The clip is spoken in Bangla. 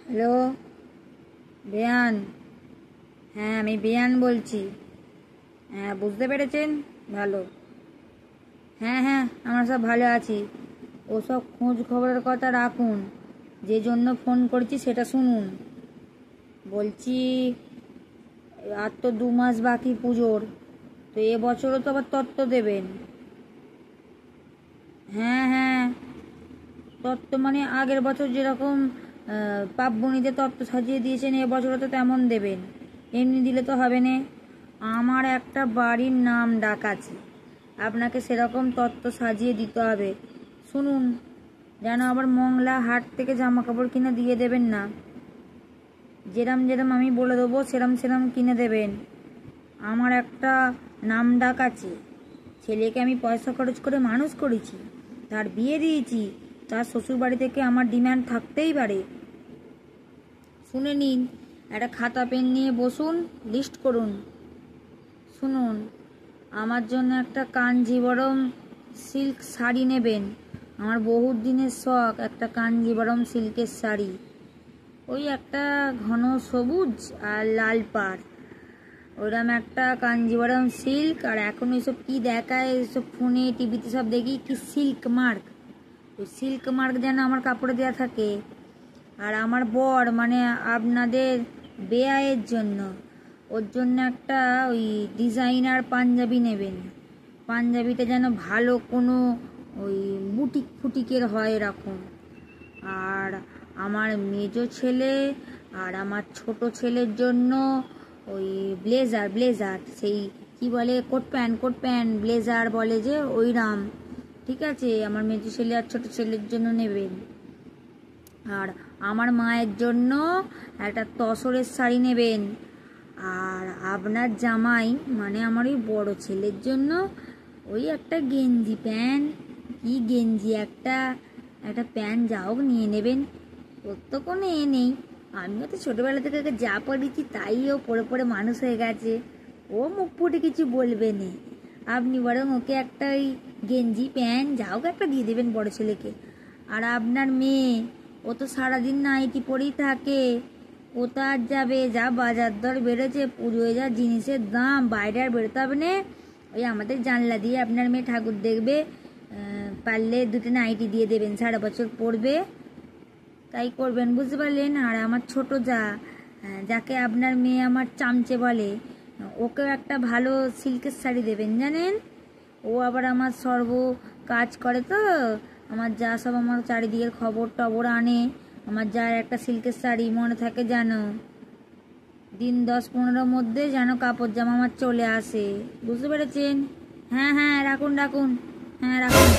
হ্যালো বেয়ান। হ্যাঁ, আমি বেয়ান বলছি। হ্যাঁ, বুঝতে পেরেছেন? ভালো। হ্যাঁ হ্যাঁ, আমরা সব ভালো আছি। ওসব খোঁজ খবরের কথা রাখুন। যে জন্য ফোন করেছি সেটা শুনুন। বলছি, আর তো 2 মাস বাকি পুজোর। তো এবছরও তো আবার তত্ত্ব দেবেন। হ্যাঁ হ্যাঁ, তত্ত্ব মানে আগের বছর যেরকম পার্বণীতে তত্ত্ব সাজিয়ে দিয়েছেন, এবছরও তো তেমন দেবেন। এমনি দিলে তো হবে না। আমার একটা বাড়ির নাম ডাক আছে, আপনাকে সেরকম তত্ত্ব সাজিয়ে দিতে হবে। শুনুন, যেন আবার মংলা হাট থেকে জামা কাপড় কিনে দিয়ে দেবেন না। যেরম যেরম আমি বলে দেবো সেরম সেরম কিনে দেবেন। আমার একটা নাম ডাক আছে। ছেলেকে আমি পয়সা খরচ করে মানুষ করেছি, তার বিয়ে দিয়েছি। তার শ্বশুর বাড়ি থেকে আমার ডিমান্ড থাকতেই পারে। শুনে নিন, একটা খাতা পেন নিয়ে বসুন, লিস্ট করুন। শুনুন, আমার জন্য একটা কাঞ্জিবরম সিল্ক শাড়ি নেবেন। আমার বহুত দিনের শখ একটা কাঞ্জিবরম সিল্কের শাড়ি। ওই একটা ঘন সবুজ আর লাল পাড়, ওইরকম একটা কাঞ্জিবরম সিল্ক। আর এখন ওইসব কী দেখায়, এইসব ফোনে টিভিতে সব দেখি কি সিল্ক মার্ক, ওই সিল্ক মার্ক যেন আমার কাপড়ে দেওয়া থাকে। আর আমার বর মানে আপনাদের বেয়ায়ের জন্য, ওর জন্য একটা ওই ডিজাইনার পাঞ্জাবি নেবেন। পাঞ্জাবিটা যেন ভালো কোনো ওই বুটিক ফুটিকের হয় এরকম। আর আমার মেজো ছেলে আর আমার ছোট ছেলের জন্য ওই ব্লেজার ব্লেজার সেই কি বলে, কোট প্যান্ট ব্লেজার বলে যে, ওইরাম। ঠিক আছে, আমার মেজো ছেলে আর ছোট ছেলের জন্য নেবেন। আর আমার মায়ের জন্য একটা তসরের শাড়ি নেবেন। আর আপনার জামাই মানে আমার ওই বড় ছেলের জন্য ওই একটা গেঞ্জি প্যান্ট, কি গেঞ্জি একটা একটা প্যান্ট যা হোক নিয়ে নেবেন। ওর তো কোনো নেই, আমিও তো ছোটোবেলা থেকে ওকে যা পড়েছি তাই ও পড়ে পড়ে মানুষ হয়ে গেছে। ও মুখ ফুটে কিছু বলবে না। আপনি বরং ওকে একটা ওই গেঞ্জি প্যান্ট যা হোক একটা দিয়ে দেবেন বড় ছেলেকে। আর আপনার মেয়ে, ও তো সারাদিন নাইটি পরেই থাকে। ও তো আর যাবে, যা বাজার দর বেড়েছে, পুজোয় যা জিনিসের দাম, বাইরে আর বেরোতে হবে না। ওই আমাদের জানলা দিয়ে আপনার মেয়ে ঠাকুর দেখবে। পারলে 2টো নাইটি দিয়ে দেবেন, সারা বছর পরবে, তাই করবেন, বুঝতে পারলেন? আর আমার ছোট যাকে আপনার মেয়ে আমার চামচে বলে, ওকেও একটা ভালো সিল্কের শাড়ি দেবেন, জানেন? ও আবার আমার সর্ব কাজ করে তো, আমার যা সব আমার চারিদিকের খবর টবর আনে। আমার যার একটা সিল্কের শাড়ি মনে থাকে যেন, দিন 10-15 মধ্যে যেন কাপড় জামা আমার চলে আসে, বুঝতে পেরেছেন? হ্যাঁ হ্যাঁ, রাখুন রাখুন, হ্যাঁ রাখুন।